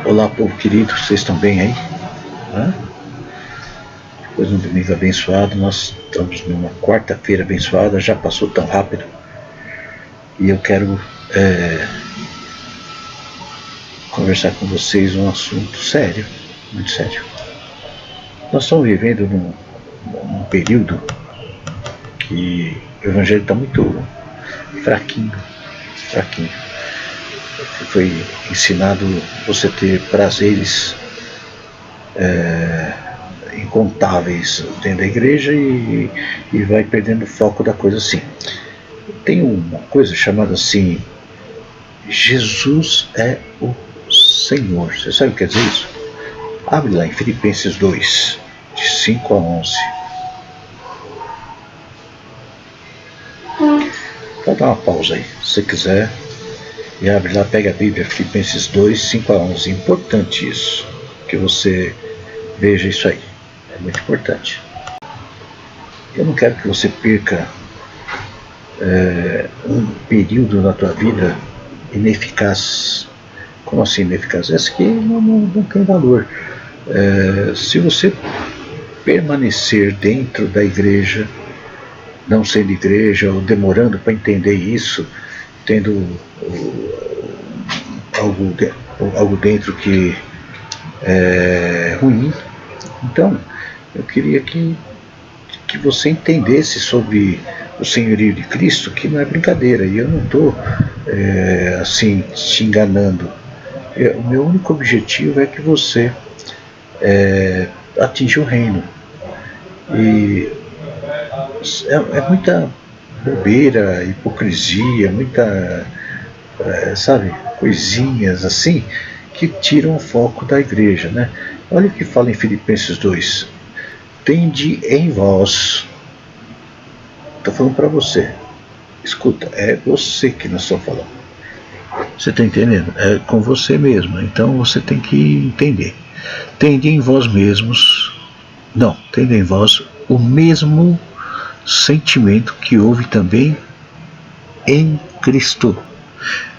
Olá, povo querido, vocês estão bem aí? Depois de um domingo abençoado, nós estamos numa quarta-feira abençoada, já passou tão rápido. E eu quero conversar com vocês um assunto sério, muito sério. Nós estamos vivendo num período que o evangelho está muito fraquinho. Foi ensinado você ter prazeres incontáveis dentro da igreja e vai perdendo o foco da coisa assim. Tem uma coisa chamada assim: Jesus é o Senhor. Você sabe o que quer dizer isso? Abre lá em Filipenses 2, de 5 a 11. Pode dar uma pausa aí, se você quiser. E abre lá, pega a Bíblia, Filipenses 2, 5 a 11. É importante isso, que você veja isso aí. É muito importante. Eu não quero que você perca um período na tua vida ineficaz. Como assim ineficaz? Esse aqui não tem valor. Se você permanecer dentro da igreja, não sendo igreja, ou demorando para entender isso, tendo algo dentro que é ruim. Então, eu queria que você entendesse sobre o senhorio de Cristo, que não é brincadeira, e eu não estou assim te enganando. O meu único objetivo é que você atinja o reino. E é muita bobeira, hipocrisia, muita, sabe, coisinhas assim que tiram o foco da igreja, né? Olha o que fala em Filipenses 2: tende em vós. Estou falando para você, escuta, é você que nós estamos falando. Você está entendendo? É com você mesmo, então você tem que entender. Tende em vós mesmos, não, tende em vós o mesmo sentimento que houve também em Cristo.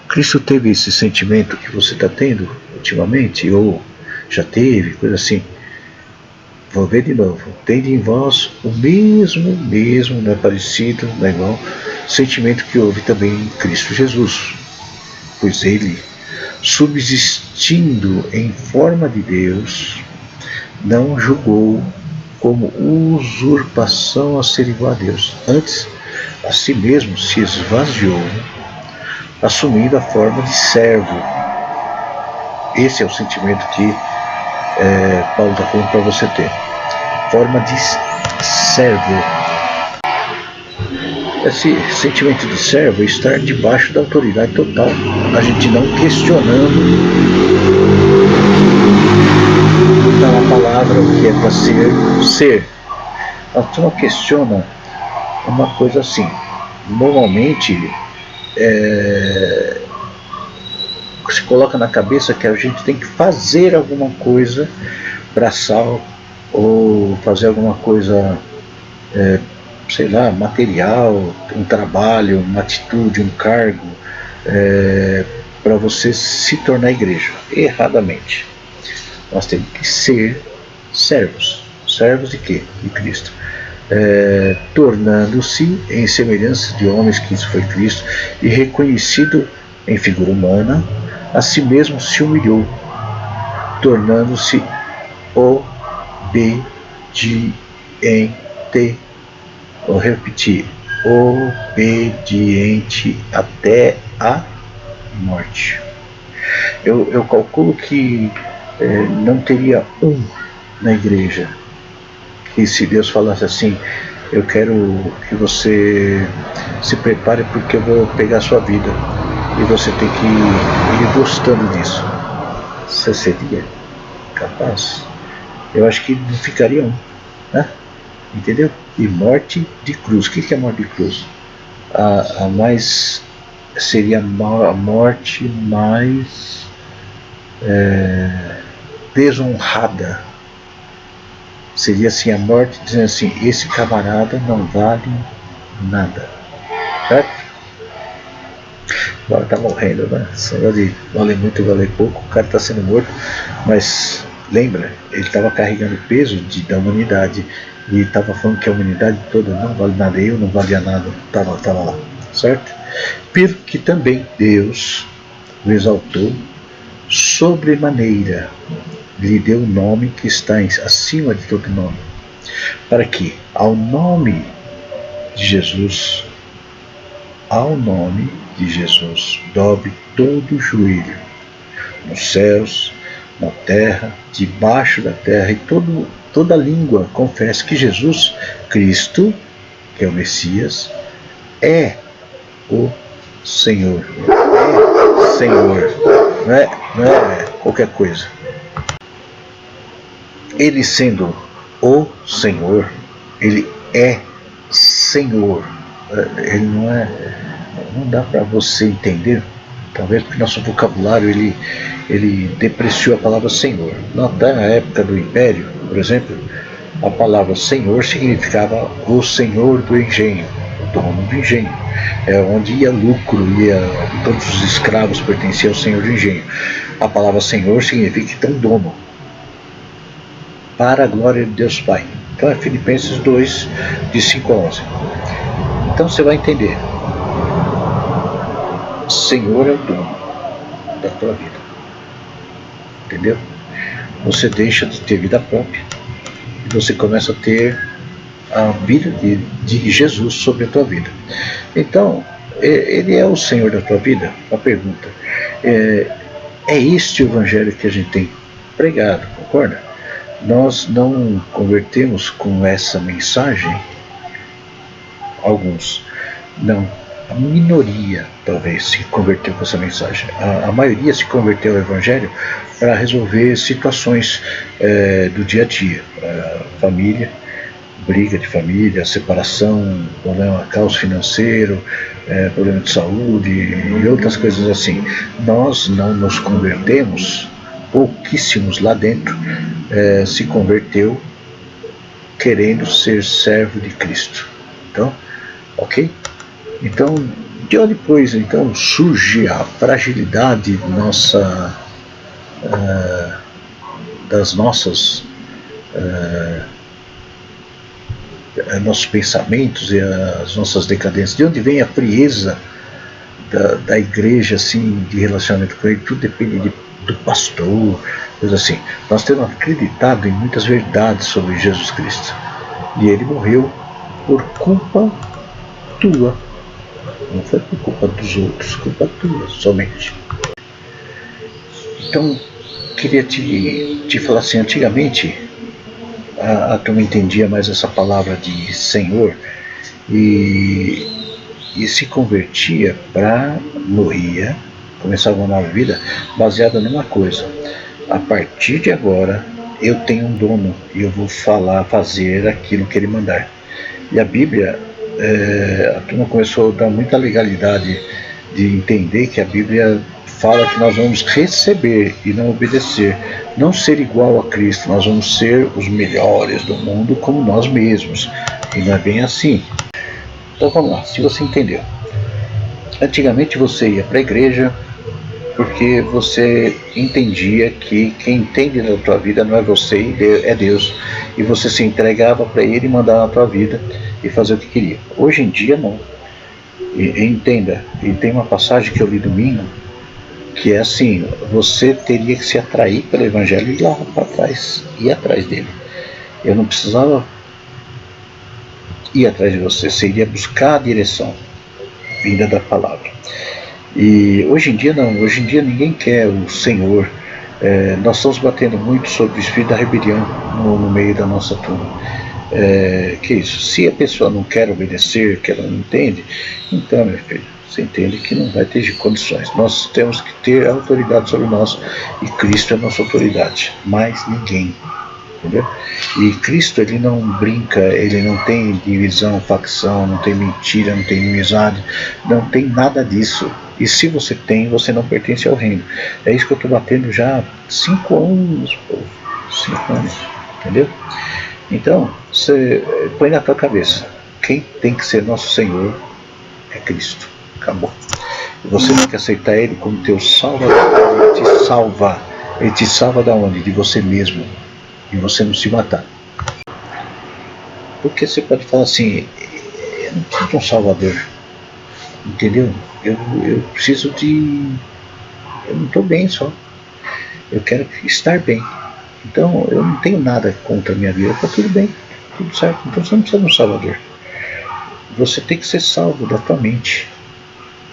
Cristo teve esse sentimento que você está tendo ultimamente, ou já teve, coisa assim. Vou ver de novo. Tende em vós o mesmo, não é parecido, não é igual, sentimento que houve também em Cristo Jesus. Pois ele, subsistindo em forma de Deus, não julgou como usurpação a ser igual a Deus. Antes, a si mesmo se esvaziou, assumindo a forma de servo. Esse é o sentimento que Paulo está falando para você ter. Forma de servo. Esse sentimento de servo é estar debaixo da autoridade total. A gente não questionando na palavra o que é para ser. A turma questiona uma coisa assim. Normalmente se coloca na cabeça que a gente tem que fazer alguma coisa braçal, ou fazer alguma coisa, sei lá, material, um trabalho, uma atitude, um cargo, para você se tornar igreja. Erradamente. Nós temos que ser servos. Servos de quê? De Cristo. Tornando-se em semelhança de homens, que isso foi Cristo, e reconhecido em figura humana, a si mesmo se humilhou, tornando-se obediente. Vou repetir: obediente até a morte. Eu calculo que não teria um na igreja que, se Deus falasse assim: eu quero que você se prepare porque eu vou pegar a sua vida e você tem que ir gostando disso. Você seria capaz? Eu acho que não ficaria um, né? Entendeu? E morte de cruz. O que é morte de cruz? A mais seria a morte mais desonrada. Seria assim, a morte dizendo assim: esse camarada não vale nada. Certo? agora está morrendo, né? Esse negócio de valer muito, valer pouco, o cara está sendo morto, mas lembra, ele estava carregando o peso da humanidade e estava falando que a humanidade toda não vale nada, eu não valia nada, estava lá, certo? Pelo que também Deus o exaltou sobremaneira, lhe deu o nome que está acima de todo nome, para que ao nome de Jesus, dobre todo o joelho, nos céus, na terra, debaixo da terra, e toda língua confesse que Jesus Cristo, que é o Messias, é o Senhor. É Senhor, não é qualquer coisa. Ele sendo o Senhor, ele é Senhor. Ele não é. Não dá para você entender, talvez porque nosso vocabulário ele depreciou a palavra Senhor. Na época do Império, por exemplo, a palavra Senhor significava o Senhor do engenho, o dono do engenho. É onde ia lucro, todos os escravos pertenciam ao Senhor do engenho. A palavra Senhor significa que tem um dono, para a glória de Deus Pai. Então é Filipenses 2, de 5 a 11. Então você vai entender. Senhor é o dono da tua vida. Entendeu? Você deixa de ter vida própria e você começa a ter a vida de Jesus sobre a tua vida. Então, ele é o Senhor da tua vida? A pergunta. É este o evangelho que a gente tem pregado, concorda? Nós não convertemos com essa mensagem, alguns, não, a minoria talvez se converteu com essa mensagem. A maioria se converteu ao Evangelho para resolver situações do dia a dia, família, briga de família, separação, problema, caos financeiro, problema de saúde e outras coisas assim. Nós não nos convertemos, pouquíssimos lá dentro se converteu querendo ser servo de Cristo. Então, ok? Então, de onde depois então surge a fragilidade das nossos pensamentos e as nossas decadências? De onde vem a frieza da igreja, assim, de relacionamento com ele? Tudo depende do pastor, coisa assim. Nós temos acreditado em muitas verdades sobre Jesus Cristo, e ele morreu por culpa tua, não foi por culpa dos outros, culpa tua somente. Então, queria te falar assim, antigamente a turma entendia mais essa palavra de Senhor e se convertia morria, começava uma nova vida baseada numa coisa: a partir de agora eu tenho um dono e eu vou fazer aquilo que ele mandar. E a Bíblia, a turma começou a dar muita legalidade de entender que a Bíblia fala que nós vamos receber e não obedecer, não ser igual a Cristo, nós vamos ser os melhores do mundo como nós mesmos, e não é bem assim. Então vamos lá, se você entendeu. Antigamente você ia para a igreja porque você entendia que quem entende da tua vida não é você, é Deus, e você se entregava para Ele e mandava na tua vida e fazer o que queria. Hoje em dia não. E entenda, e tem uma passagem que eu li domingo, que é assim: você teria que se atrair pelo Evangelho e ir lá para trás, ir atrás dele. Eu não precisava ir atrás de você, você iria buscar a direção vinda da palavra. E hoje em dia não, hoje em dia ninguém quer o Senhor. Nós estamos batendo muito sobre o espírito da rebelião no meio da nossa turma. Que isso? Se a pessoa não quer obedecer, que ela não entende, então, meu filho, você entende que não vai ter condições. Nós temos que ter autoridade sobre nós, e Cristo é a nossa autoridade, mais ninguém. Entendeu? E Cristo, ele não brinca, ele não tem divisão, facção, não tem mentira, não tem inimizade, não tem nada disso. E se você tem, você não pertence ao reino. É isso que eu estou batendo já há 5 anos, povo. 5 anos, entendeu? Então, você põe na tua cabeça: quem tem que ser nosso Senhor é Cristo. Acabou. Você tem que aceitar Ele como teu salvador. Ele te salva. Ele te salva da onde? De você mesmo. De você não se matar. Porque você pode falar assim, eu não preciso de um salvador. Entendeu? Eu preciso de... Eu não estou bem só. Eu quero estar bem. Então eu não tenho nada contra a minha vida. Está tudo bem, tudo certo. Então você não precisa de um salvador. Você tem que ser salvo da tua mente.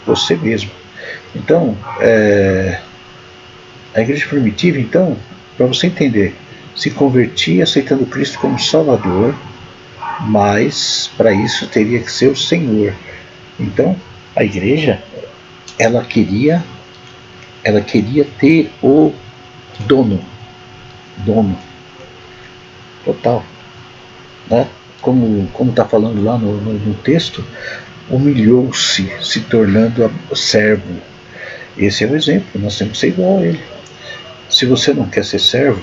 Você mesmo. Então, a igreja primitiva, então, para você entender, se convertia aceitando Cristo como Salvador, mas para isso teria que ser o Senhor. Então, a igreja, ela queria ter o dono total, né? Como está falando lá no texto, humilhou-se, se tornando servo. Esse é o exemplo, nós temos que ser igual a ele. Se você não quer ser servo,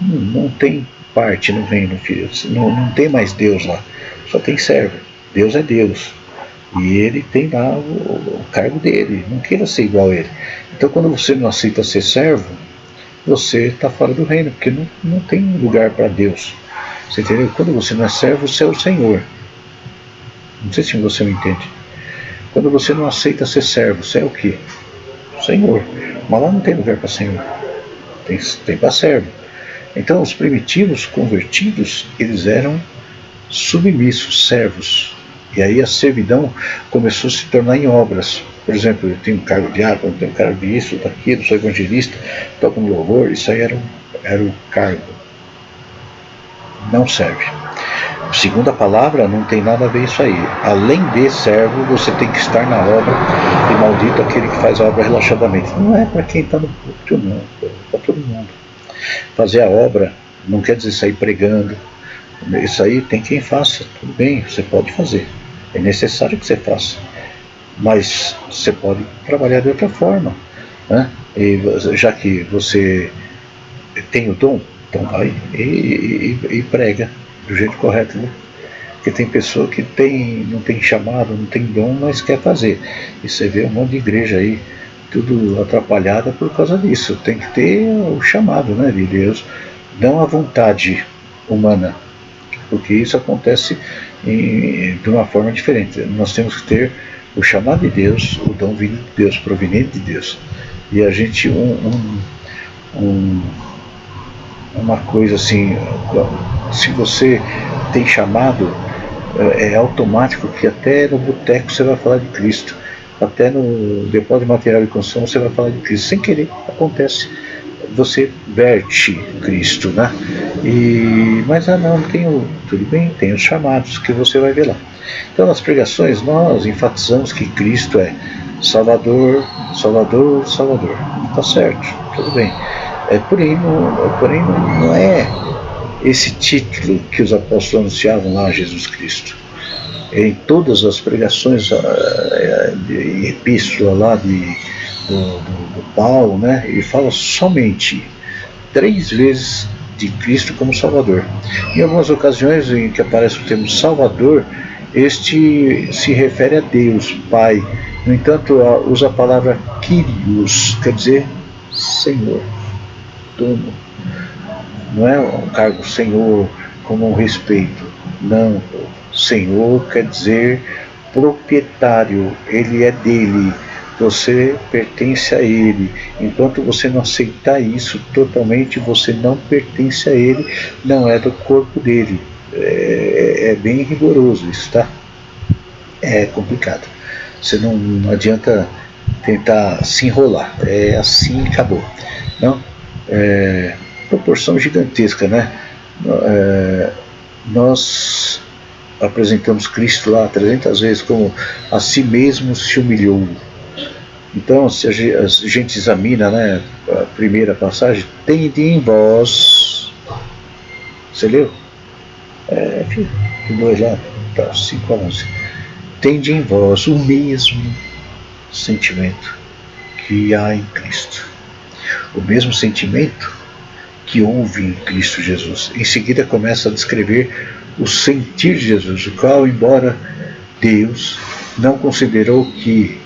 não tem parte no reino, filho. Não tem mais Deus lá, só tem servo. Deus é Deus, e ele tem lá o cargo dele, não queira ser igual a ele. Então quando você não aceita ser servo, você está fora do reino, porque não tem lugar para Deus. Você entendeu? Quando você não é servo, você é o Senhor. Não sei se você me entende. Quando você não aceita ser servo, você é o quê? Senhor. Mas lá não tem lugar para Senhor. Tem para servo. Então os primitivos convertidos, eles eram submissos, servos. E aí a servidão começou a se tornar em obras. Por exemplo, eu tenho um cargo de diácono, eu tenho um cargo disso, daquilo, sou evangelista, toco no louvor. Isso aí era o cargo. Não serve. Segundo a palavra, não tem nada a ver isso aí. Além de servo, você tem que estar na obra, e maldito aquele que faz a obra relaxadamente. Não é para quem está no púlpito, não, é para todo mundo. Fazer a obra não quer dizer sair pregando. Isso aí tem quem faça, tudo bem, você pode fazer. É necessário que você faça. Mas você pode trabalhar de outra forma, né? E já que você tem o dom, então vai e prega do jeito correto, né? Porque tem pessoa que não tem chamado, não tem dom, mas quer fazer. E você vê um monte de igreja aí, tudo atrapalhada por causa disso. Tem que ter o chamado, né, de Deus, não a vontade humana, porque isso acontece de uma forma diferente. Nós temos que ter o chamado de Deus, o dom vindo de Deus, proveniente de Deus. E a gente, uma coisa assim, se você tem chamado, é automático que até no boteco você vai falar de Cristo, até no depósito de material de construção você vai falar de Cristo, sem querer, acontece, você verte Cristo, né? Mas não tenho, tudo bem, tem os chamados que você vai ver lá. Então nas pregações nós enfatizamos que Cristo é Salvador, Salvador, Salvador. Tá certo, tudo bem. Porém não é esse título que os apóstolos anunciavam lá a Jesus Cristo. Em todas as pregações de epístola lá do Paulo, né, ele fala somente 3 vezes de Cristo como Salvador. Em algumas ocasiões em que aparece o termo Salvador, este se refere a Deus, Pai. No entanto, usa a palavra Kyrios, quer dizer Senhor, dono. Não é um cargo Senhor como um respeito. Não. Senhor quer dizer proprietário. Ele é dele. Você pertence a ele. Enquanto você não aceitar isso totalmente, você não pertence a ele, não é do corpo dele. É bem rigoroso isso, tá? É complicado. Você não adianta tentar se enrolar. É assim e acabou. Não? Proporção gigantesca, né? Nós apresentamos Cristo lá 300 vezes como a si mesmo se humilhou. Então, se a gente examina, né, a primeira passagem, tende em vós, você leu? Filho, 2 lá, tá, 5 a 11. Tende em vós o mesmo sentimento que há em Cristo. O mesmo sentimento que houve em Cristo Jesus. Em seguida começa a descrever o sentir de Jesus, o qual, embora Deus, não considerou que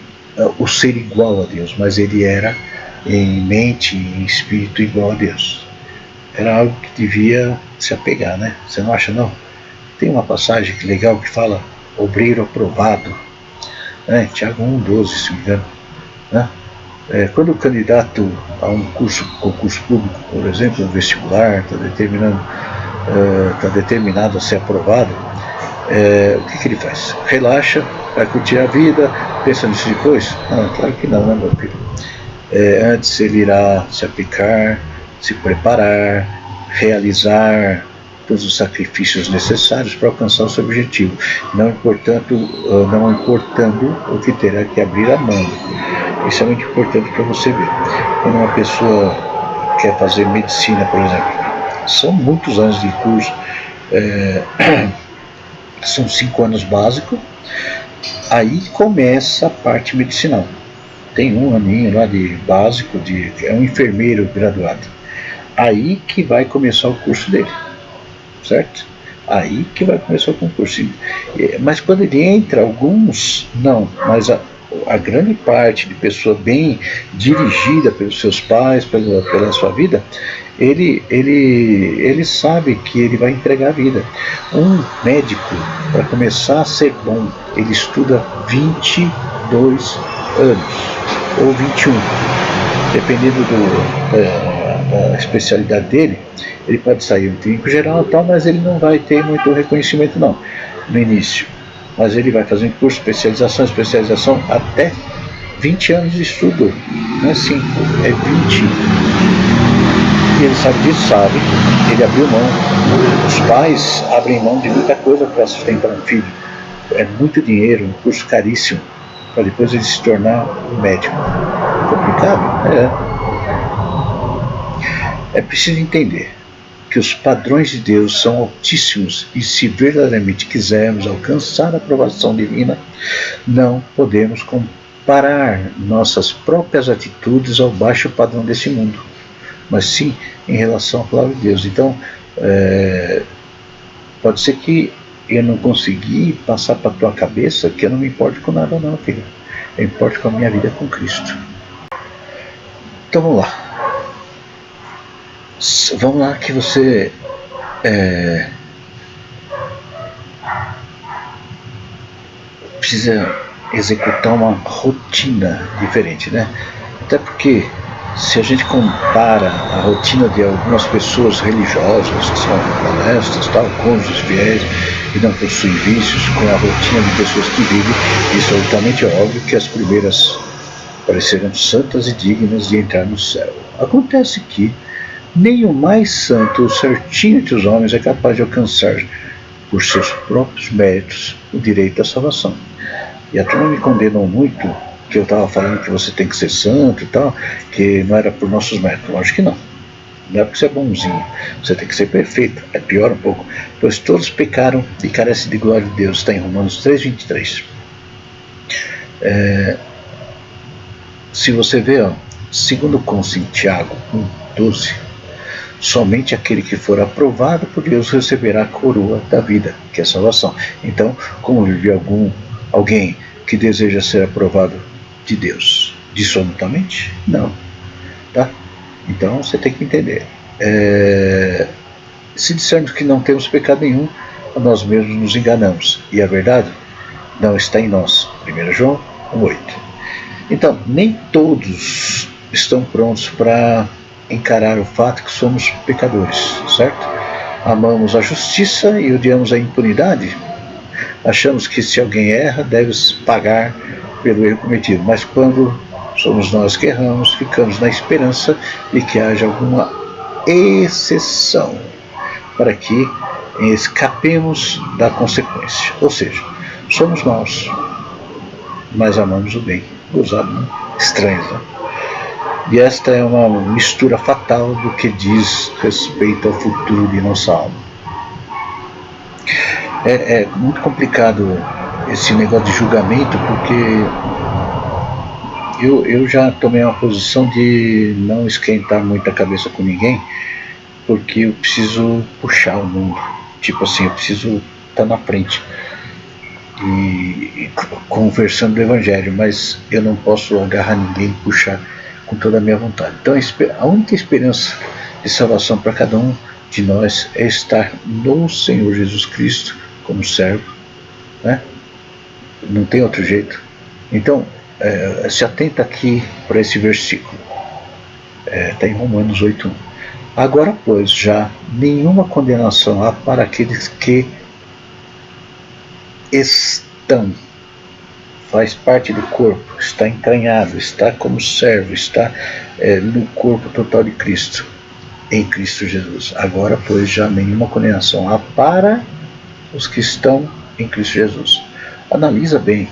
o ser igual a Deus, mas ele era em mente e em espírito igual a Deus. Era algo que devia se apegar, né? Você não acha, não? Tem uma passagem que legal que fala obreiro aprovado, né? Tiago 1,12, se me engano, né? Quando o candidato a um concurso público, por exemplo, um vestibular, está determinado a ser aprovado, o que ele faz? Relaxa, vai curtir a vida, pensa nisso depois? Não, claro que não, né, meu filho? Antes ele irá se aplicar, se preparar, realizar todos os sacrifícios necessários para alcançar o seu objetivo, não importando o que terá que abrir a mão. Isso é muito importante para você ver. Quando uma pessoa quer fazer medicina, por exemplo, são muitos anos de curso, são 5 anos básicos, aí começa a parte medicinal. Tem um aninho lá de básico, é um enfermeiro graduado. Aí que vai começar o curso dele, certo? Aí que vai começar o concurso. Mas quando ele entra, alguns não, mas a grande parte de pessoa bem dirigida pelos seus pais, pela sua vida, ele sabe que ele vai entregar a vida. Um médico, para começar a ser bom, ele estuda 22 anos, ou 21, dependendo da especialidade dele. Ele pode sair um clínico geral e tal, mas ele não vai ter muito reconhecimento não, no início. Mas ele vai fazer um curso de especialização até 20 anos de estudo, não é 5, é 20. E ele sabe disso, sabe, ele abriu mão. Os pais abrem mão de muita coisa para sustentar um filho. É muito dinheiro, um curso caríssimo, para depois ele se tornar um médico. Complicado? É preciso entender que os padrões de Deus são altíssimos e se verdadeiramente quisermos alcançar a aprovação divina, não podemos comparar nossas próprias atitudes ao baixo padrão desse mundo, mas sim em relação à palavra de Deus. Então, pode ser que eu não consegui passar para a tua cabeça que eu não me importo com nada não, filho. Eu importo com a minha vida com Cristo. Então vamos lá. Vamos lá que você precisa executar uma rotina diferente, né? Até porque se a gente compara a rotina de algumas pessoas religiosas que são honestas, tal, cônjuges fiéis e não possuem vícios, com a rotina de pessoas que vivem, isso é altamente óbvio que as primeiras parecerão santas e dignas de entrar no céu. Acontece que nem o mais santo ou certinho entre os homens é capaz de alcançar, por seus próprios méritos, o direito à salvação. E a turma me condenou muito, que eu estava falando que você tem que ser santo e tal, que não era por nossos méritos. Lógico que não. Não é porque você é bonzinho, você tem que ser perfeito. É pior um pouco. Pois todos pecaram e carecem de glória de Deus. Está em Romanos 3,23. Se você vê, segundo consta em Tiago 1,12, somente aquele que for aprovado por Deus receberá a coroa da vida, que é a salvação. Então, como vive alguém que deseja ser aprovado de Deus dissolutamente? Não. Tá? Então, você tem que entender. Se dissermos que não temos pecado nenhum, nós mesmos nos enganamos. E a verdade não está em nós. 1 João 1,8. Então, nem todos estão prontos para encarar o fato que somos pecadores, certo? Amamos a justiça e odiamos a impunidade. Achamos que se alguém erra, deve pagar pelo erro cometido. Mas quando somos nós que erramos, ficamos na esperança de que haja alguma exceção para que escapemos da consequência. Ou seja, somos maus, mas amamos o bem. Gozado, né? Estranho, né? E esta é uma mistura fatal do que diz respeito ao futuro de nossa alma. É muito complicado esse negócio de julgamento, porque eu já tomei uma posição de não esquentar muito a cabeça com ninguém, porque eu preciso puxar o mundo. Tipo assim, eu preciso estar na frente. e conversando do Evangelho, mas eu não posso agarrar ninguém e puxar com toda a minha vontade. Então a única esperança de salvação para cada um de nós é estar no Senhor Jesus Cristo como servo, né? Não tem outro jeito. Então se atenta aqui para esse versículo, está em Romanos 8:1. Agora, pois, já nenhuma condenação há para aqueles que estão, faz parte do corpo, está entranhado, está como servo, está no corpo total de Cristo, em Cristo Jesus. Agora, pois, já nenhuma condenação há para os que estão em Cristo Jesus. Analisa bem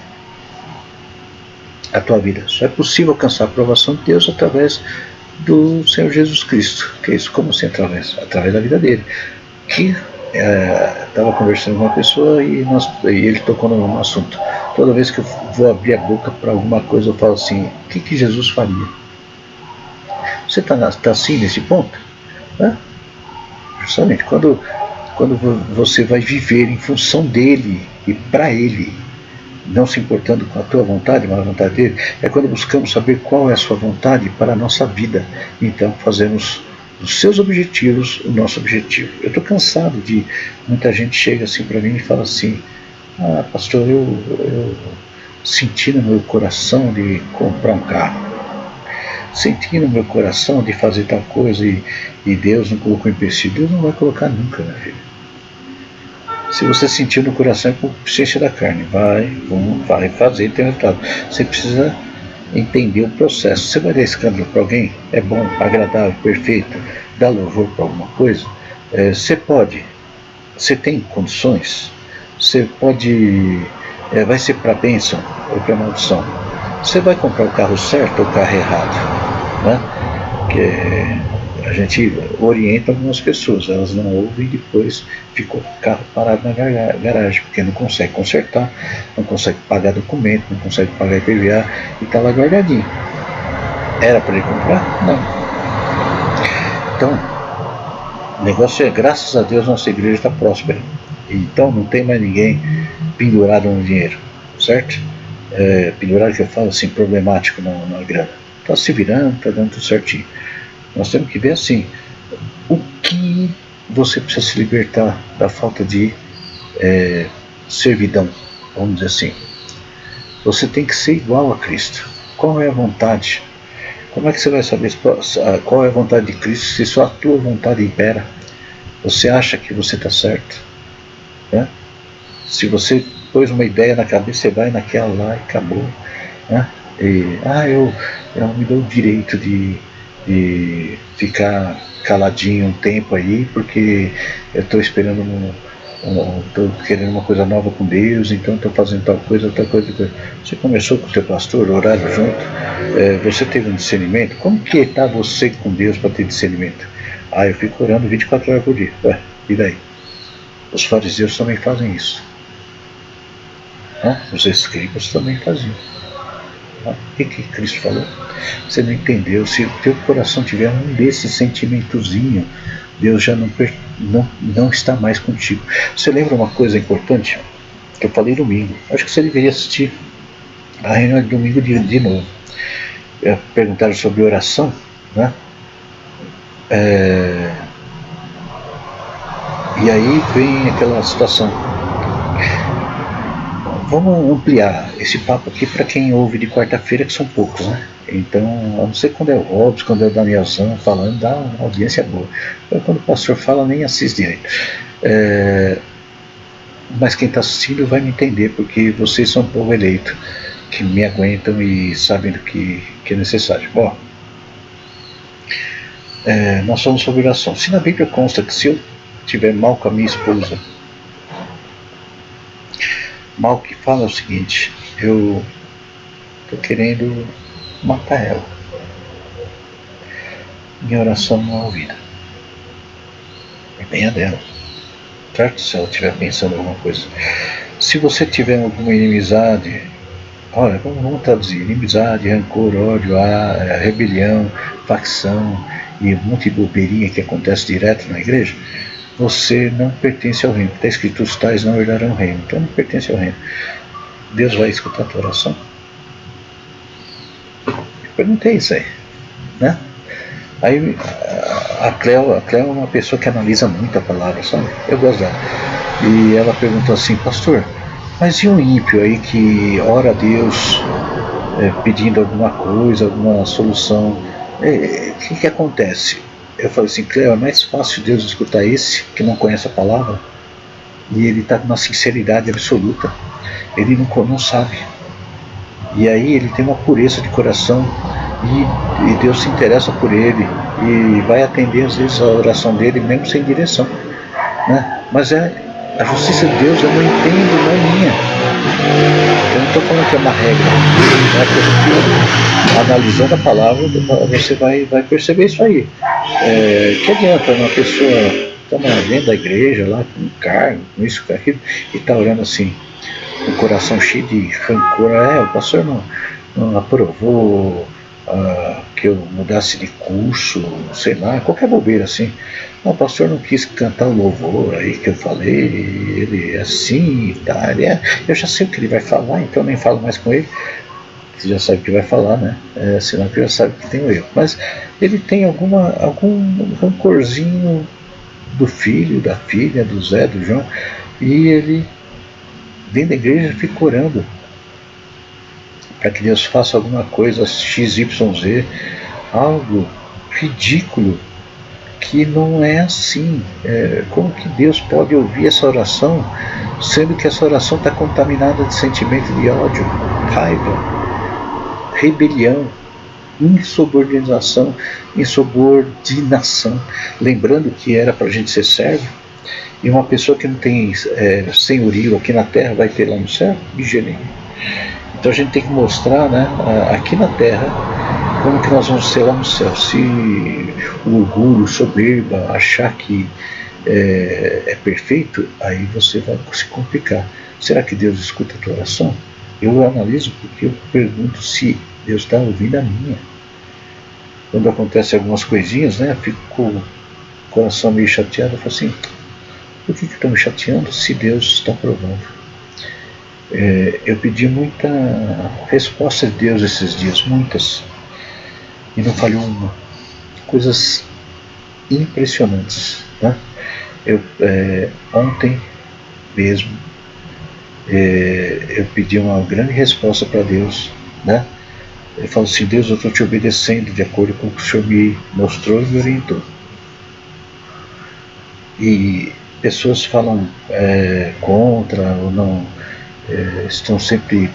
a tua vida. Só é possível alcançar a aprovação de Deus através do Senhor Jesus Cristo. Que é isso? Como assim através? Através da vida dele. Que estava conversando com uma pessoa e ele tocou no assunto. Toda vez que eu vou abrir a boca para alguma coisa, eu falo assim: o que Jesus faria? Você está assim nesse ponto? Justamente quando você vai viver em função dele e para ele, não se importando com a tua vontade, mas a vontade dele, é quando buscamos saber qual é a sua vontade para a nossa vida. Então fazemos dos seus objetivos o nosso objetivo. Eu estou cansado de muita gente chega assim para mim e fala assim: pastor, eu senti no meu coração de comprar um carro, senti no meu coração de fazer tal coisa e Deus não colocou empecilho. Deus não vai colocar nunca, meu filho. Se você sentir no coração, é consciência da carne, vai fazer, tem resultado. Você precisa entender o processo. Você vai dar escândalo para alguém? É bom, agradável, perfeito, dá louvor para alguma coisa? Você tem condições? Você pode, vai ser para bênção ou para maldição? Você vai comprar o carro certo ou o carro errado, né? A gente orienta algumas pessoas, elas não ouvem e depois ficou o carro parado na garagem, porque não consegue consertar, não consegue pagar documento, não consegue pagar IPVA e está lá guardadinho. Era para ele comprar? Não. Então, o negócio é, graças a Deus, nossa igreja está próspera. Então não tem mais ninguém pendurado no dinheiro, certo? Pendurado que eu falo assim, problemático na grana. Está se virando, está dando tudo certinho. Nós temos que ver assim, o que você precisa se libertar da falta de servidão, vamos dizer assim. Você tem que ser igual a Cristo. Qual é a vontade? Como é que você vai saber qual é a vontade de Cristo se só a tua vontade impera? Você acha que você está certo, né? Se você pôs uma ideia na cabeça, você vai naquela lá e acabou, né? Eu não me dou o direito de ficar caladinho um tempo aí, porque eu estou esperando estou querendo uma coisa nova com Deus, então estou fazendo tal coisa. Você começou com o teu pastor, oraram junto, você teve um discernimento? Como que está você com Deus para ter discernimento? Eu fico orando 24 horas por dia. E daí? Os fariseus também fazem isso, os escribas também faziam. O que Cristo falou? Você não entendeu. Se o teu coração tiver um desses sentimentozinho, Deus já não está mais contigo. Você lembra uma coisa importante que eu falei domingo? Acho que você deveria assistir a reunião de domingo de novo. Perguntaram sobre oração, né? E aí vem aquela situação. Vamos ampliar esse papo aqui para quem ouve de quarta-feira, que são poucos, né? Então, a não ser quando é o Robson, quando é o Danielzão falando, dá uma audiência boa. Então, quando o pastor fala, nem assiste direito. Mas quem está assistindo vai me entender, porque vocês são um povo eleito, que me aguentam e sabem do que é necessário. Bom, nós somos sobre oração. Se na Bíblia consta que se eu tiver mal com a minha esposa, mal que fala o seguinte: eu estou querendo matar ela, minha oração não é ouvida. É bem a dela, certo? Se ela estiver pensando em alguma coisa. Se você tiver alguma inimizade, olha, vamos traduzir: inimizade, rancor, ódio, rebelião, facção e um monte de bobeirinha que acontece direto na igreja. você não pertence ao reino. Está escrito, os tais não herdarão o reino. Então não pertence ao reino. Deus vai escutar a tua oração? Eu perguntei isso aí, né? Aí a Cleo é uma pessoa que analisa muito a palavra, sabe? Eu gosto dela. E ela perguntou assim, pastor, mas e um ímpio aí que ora a Deus pedindo alguma coisa, alguma solução? O que acontece? Eu falei assim, Cleo, é mais fácil Deus escutar esse que não conhece a palavra e ele está com uma sinceridade absoluta. Ele não sabe. E aí ele tem uma pureza de coração e Deus se interessa por ele e vai atender às vezes a oração dele mesmo sem direção, né? Mas a justiça de Deus eu não entendo, não é minha. Eu não estou falando que é uma regra, né? Analisando a palavra você vai perceber isso aí. Que adianta uma pessoa estar dentro da igreja lá com cargo, com isso, com aquilo, e está orando assim, com o coração cheio de rancor? O pastor não aprovou que eu mudasse de curso, sei lá, qualquer bobeira assim. O pastor não quis cantar o louvor aí que eu falei, ele é assim e tal. Eu já sei o que ele vai falar, então eu nem falo mais com ele. Você já sabe o que vai falar, né? Senão que já sabe que tem o erro. Mas ele tem algum rancorzinho do filho, da filha, do Zé, do João, e ele dentro da igreja fica orando para que Deus faça alguma coisa XYZ, algo ridículo, que não é assim. Como que Deus pode ouvir essa oração, sendo que essa oração está contaminada de sentimento de ódio, raiva, rebelião, insubordinação, lembrando que era para a gente ser servo, e uma pessoa que não tem senhorio aqui na terra vai ter lá no céu? De jeito nenhum. Então a gente tem que mostrar, né, aqui na terra, como que nós vamos ser lá no céu. Se o orgulho, soberba, achar que é perfeito, aí você vai se complicar. Será que Deus escuta a tua oração? Eu analiso porque eu pergunto se Deus está ouvindo a minha. Quando acontece algumas coisinhas, né, eu fico com o coração meio chateado, eu falo assim, por que estão me chateando se Deus está provando? Eu pedi muita resposta de Deus esses dias, muitas, e não falhou uma. Coisas impressionantes, né? Ontem mesmo eu pedi uma grande resposta para Deus, né? Eu falo assim, Deus, eu estou te obedecendo de acordo com o que o Senhor me mostrou e me orientou. E pessoas falam contra ou não, estão sempre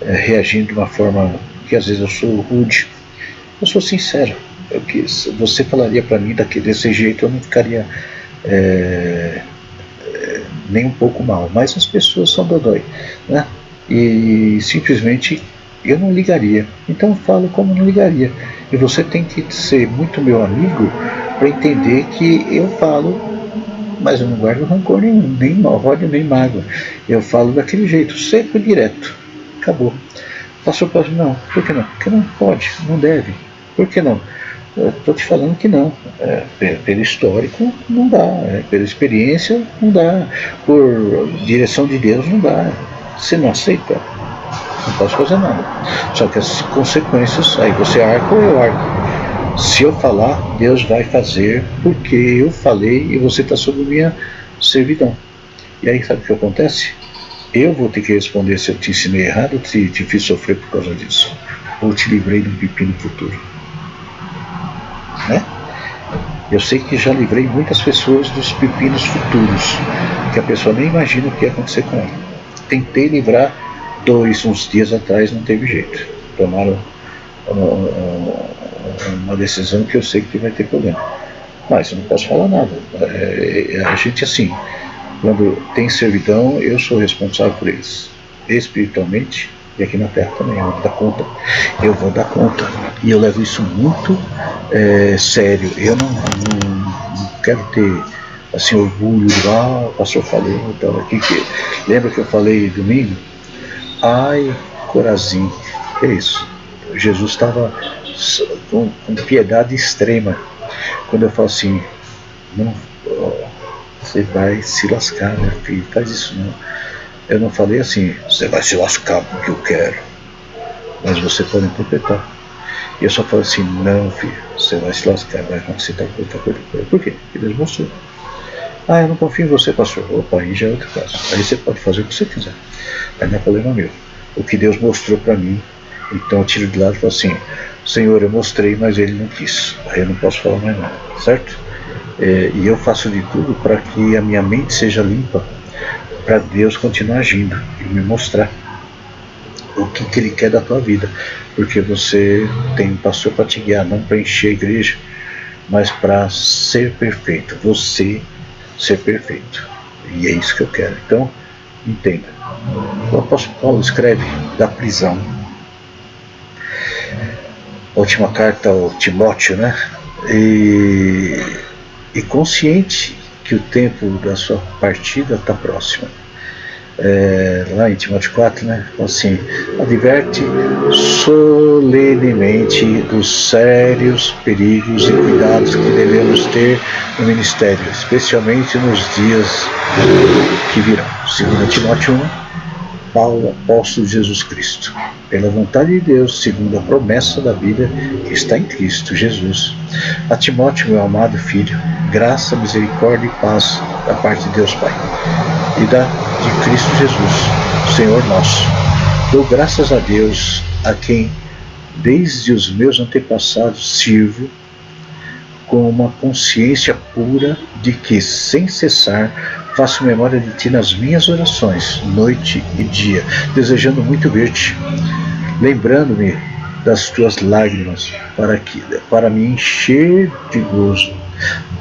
reagindo de uma forma que às vezes eu sou rude. Eu sou sincero. Você falaria para mim desse jeito, eu não ficaria nem um pouco mal. Mas as pessoas são dodói, né? E simplesmente eu não ligaria. Então eu falo como não ligaria. E você tem que ser muito meu amigo para entender que eu falo, mas eu não guardo rancor nenhum, nem ódio, nem mágoa. Eu falo daquele jeito, seco e direto. Acabou. Pastor, não. Por que não? Porque não pode, não deve. Por que não? Estou te falando que não. Pelo histórico, não dá. Pela experiência, não dá. Por direção de Deus, não dá. Você não aceita, não posso fazer nada. Só que as consequências, aí você arca ou eu arco. Se eu falar, Deus vai fazer porque eu falei e você está sob minha servidão. E aí sabe o que acontece? Eu vou ter que responder se eu te ensinei errado, te fiz sofrer por causa disso, ou te livrei de um pepino futuro, né? Eu sei que já livrei muitas pessoas dos pepinos futuros, que a pessoa nem imagina o que ia acontecer com ela. Tentei livrar uns dias atrás, não teve jeito. Tomaram uma decisão que eu sei que vai ter problema, mas eu não posso falar nada. A gente, assim, quando tem servidão, eu sou responsável por eles, espiritualmente e aqui na terra também. Eu vou dar conta, e eu levo isso muito sério. Eu não quero ter assim orgulho, o pastor falou, então, aqui que lembra que eu falei domingo? Ai, Corazim, é isso. Jesus estava com piedade extrema quando eu falo assim, não, você vai se lascar, meu filho, faz isso não. Eu não falei assim, você vai se lascar porque eu quero, mas você pode interpretar. E eu só falei assim, não, filho, você vai se lascar, vai acontecer tal coisa, tal coisa. Por quê? Porque Deus mostrou. Eu não confio em você, pastor. Opa, aí já é outro caso. Aí você pode fazer o que você quiser. Aí não é problema meu. O que Deus mostrou para mim, então eu tiro de lado e falo assim, Senhor, eu mostrei, mas ele não quis. Aí eu não posso falar mais nada, certo? E eu faço de tudo para que a minha mente seja limpa, para Deus continuar agindo e me mostrar o que Ele quer da tua vida. Porque você tem um pastor para te guiar, não para encher a igreja, mas para ser perfeito. Você ser perfeito. E é isso que eu quero. Então, entenda. O apóstolo Paulo escreve da prisão. A última carta ao Timóteo, né? E consciente que o tempo da sua partida está próximo. Lá em Timóteo 4, né? Assim, adverte solenemente dos sérios perigos e cuidados que devemos ter no ministério, especialmente nos dias que virão. 2 Timóteo 1, Paulo, apóstolo de Jesus Cristo, pela vontade de Deus, segundo a promessa da vida que está em Cristo Jesus. A Timóteo, meu amado filho, graça, misericórdia e paz da parte de Deus Pai e de Cristo Jesus, Senhor nosso. Dou graças a Deus, a quem desde os meus antepassados sirvo, com uma consciência pura de que, sem cessar, faço memória de ti nas minhas orações, noite e dia, desejando muito ver-te, lembrando-me das tuas lágrimas, para me encher de gozo,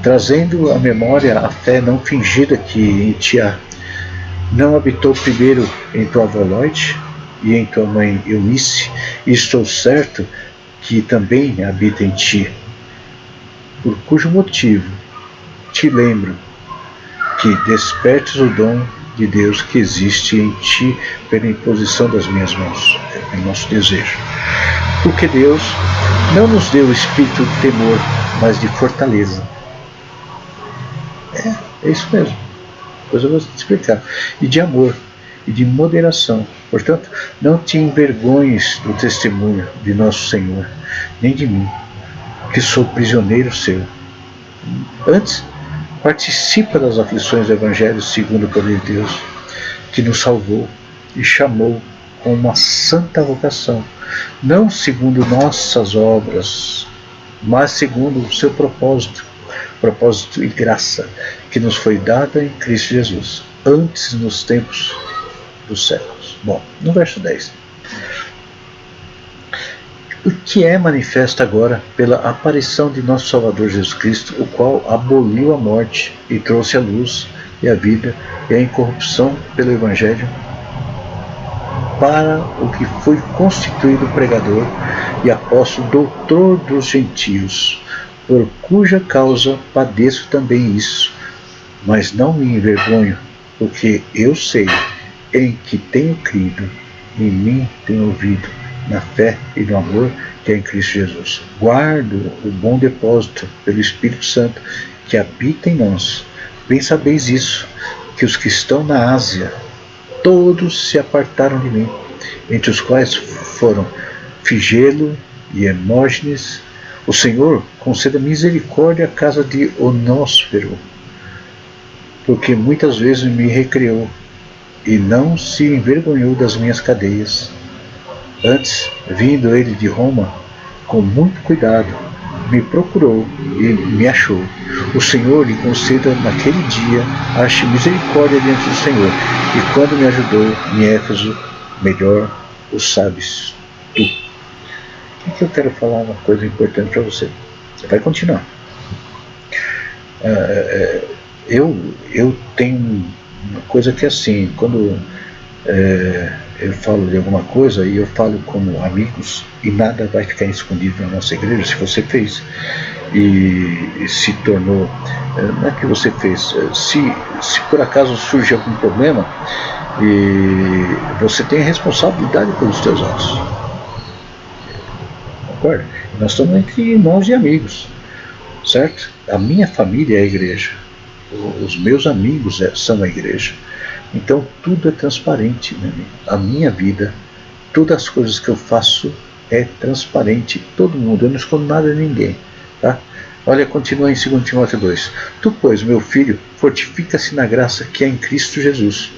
trazendo à memória a fé não fingida que em ti há. Não habitou primeiro em tua avó Loide e em tua mãe Eunice, e estou certo que também habita em ti, por cujo motivo te lembro que despertes o dom de Deus que existe em ti pela imposição das minhas mãos. É o nosso desejo. Porque Deus não nos deu espírito de temor, mas de fortaleza. É isso mesmo. Depois eu vou te explicar. E de amor, e de moderação. Portanto, não te envergonhes do testemunho de nosso Senhor, nem de mim, que sou prisioneiro seu. Antes, participa das aflições do Evangelho segundo o poder de Deus, que nos salvou e chamou com uma santa vocação, não segundo nossas obras, mas segundo o seu propósito e graça, que nos foi dada em Cristo Jesus, antes nos tempos dos séculos. Bom, no verso 10. O que é manifesto agora pela aparição de nosso Salvador Jesus Cristo, o qual aboliu a morte e trouxe a luz e a vida e a incorrupção pelo Evangelho, para o que foi constituído pregador e apóstolo, doutor dos gentios, por cuja causa padeço também isso, mas não me envergonho, porque eu sei em que tenho crido, em mim tenho ouvido, na fé e no amor que é em Cristo Jesus. Guardo o bom depósito pelo Espírito Santo que habita em nós. Bem sabeis isso, que os que estão na Ásia, todos se apartaram de mim, entre os quais foram Figelo e Hermógenes. O Senhor conceda misericórdia à casa de Onósfero, porque muitas vezes me recriou e não se envergonhou das minhas cadeias. Antes, vindo ele de Roma, com muito cuidado, me procurou e me achou. O Senhor lhe conceda naquele dia, ache misericórdia diante do Senhor. E quando me ajudou em Éfeso, melhor o sabes tu. O que eu quero falar uma coisa importante para você. Você vai continuar. Eu tenho uma coisa que é assim, quando eu falo de alguma coisa e eu falo como amigos e nada vai ficar escondido na nossa igreja. Se você fez e se tornou, não é que você fez, se por acaso surge algum problema, e você tem a responsabilidade pelos seus atos, concorda? Nós estamos entre irmãos e amigos, certo? A minha família é a igreja, os meus amigos são a igreja. Então tudo é transparente, né? A minha vida, todas as coisas que eu faço é transparente, todo mundo, eu não escondo nada de ninguém, tá? Olha, continua em 2 Timóteo 2. Tu, pois, meu filho, fortifica-se na graça que é em Cristo Jesus,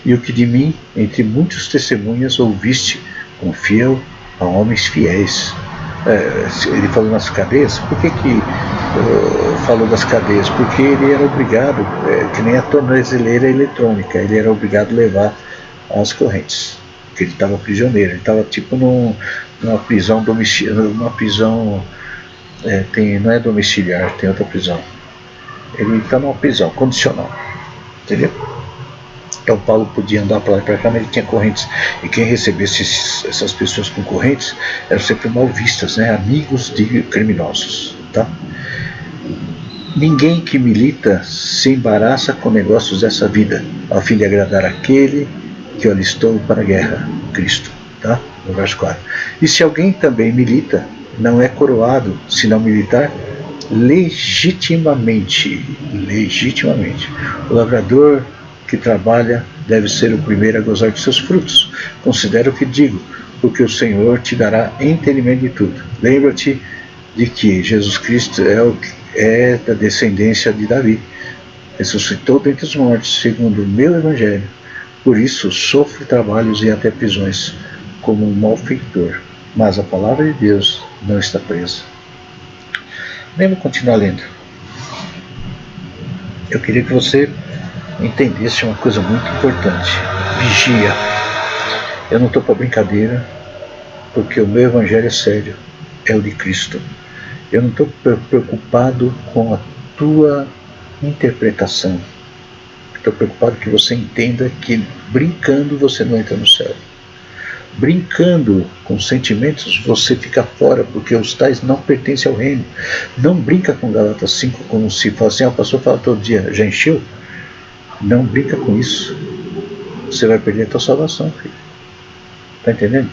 e o que de mim, entre muitos testemunhas, ouviste, confia a homens fiéis. Ele falou nas cadeias. Por que falou das cadeias? Porque ele era obrigado, que nem a tornozeleira eletrônica, ele era obrigado a levar as correntes, porque ele estava prisioneiro, ele estava tipo numa prisão domiciliar, numa prisão, não é domiciliar, tem outra prisão, ele está numa prisão condicional, entendeu? Então Paulo podia andar para lá e para cá, mas ele tinha correntes, e quem recebesse essas pessoas com correntes eram sempre mal vistas, né? Amigos de criminosos, tá? Ninguém que milita se embaraça com negócios dessa vida, a fim de agradar aquele que o alistou para a guerra, Cristo, tá? No verso 4. E se alguém também milita, não é coroado, se não militar, legitimamente. O lavrador que trabalha deve ser o primeiro a gozar de seus frutos. Considera o que digo, porque o Senhor te dará entendimento de tudo. Lembra-te de que Jesus Cristo é da descendência de Davi, ressuscitou dentre os mortos, segundo o meu evangelho. Por isso sofro trabalhos e até prisões, como um malfeitor. Mas a palavra de Deus não está presa. Vamos continuar lendo. Eu queria que você entendesse uma coisa muito importante. Vigia. Eu não estou para brincadeira, porque o meu evangelho é sério, é o de Cristo. Eu não estou preocupado com a tua interpretação. Estou preocupado que você entenda que brincando você não entra no céu. Brincando com sentimentos você fica fora, porque os tais não pertencem ao reino. Não brinca com Gálatas 5 como se fosse, o pastor fala todo dia, já encheu? Não brinca com isso. Você vai perder a tua salvação, filho. Tá entendendo?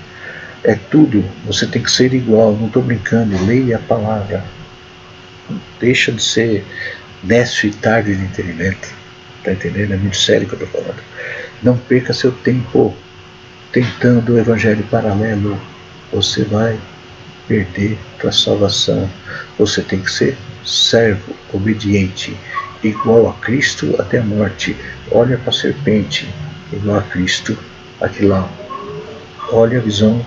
É tudo, você tem que ser igual, não estou brincando, leia a palavra. Deixa de ser nécio e tarde de entendimento. Tá entendendo? É muito sério o que eu estou falando. Não perca seu tempo tentando o evangelho paralelo. Você vai perder tua salvação. Você tem que ser servo, obediente, igual a Cristo até a morte. Olha para a serpente, igual a Cristo, aqui lá. Olha a visão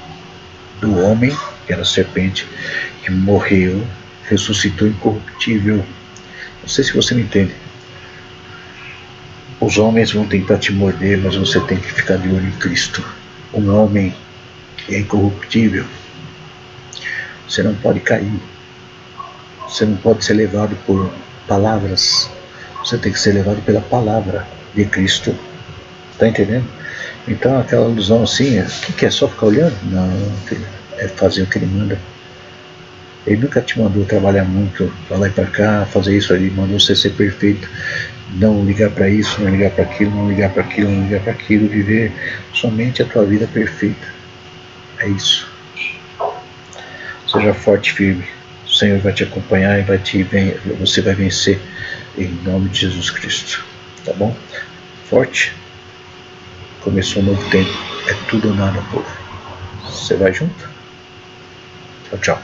do homem, que era a serpente, que morreu, ressuscitou incorruptível. Não sei se você me entende. Os homens vão tentar te morder, mas você tem que ficar de olho em Cristo. Um homem que é incorruptível. Você não pode cair. Você não pode ser levado por palavras. Você tem que ser levado pela palavra de Cristo. Está entendendo? Então aquela ilusão assim, o que é? Só ficar olhando? Não, filho, é fazer o que ele manda. Ele nunca te mandou trabalhar muito, pra lá e para cá, fazer isso ali, mandou você ser perfeito, não ligar para isso, não ligar para aquilo, não ligar para aquilo, não ligar para aquilo, viver somente a tua vida perfeita. É isso. Seja forte e firme. O Senhor vai te acompanhar e você vai vencer em nome de Jesus Cristo. Tá bom? Forte. Começou um novo tempo. É tudo ou nada, povo. Você vai junto? Tchau, tchau.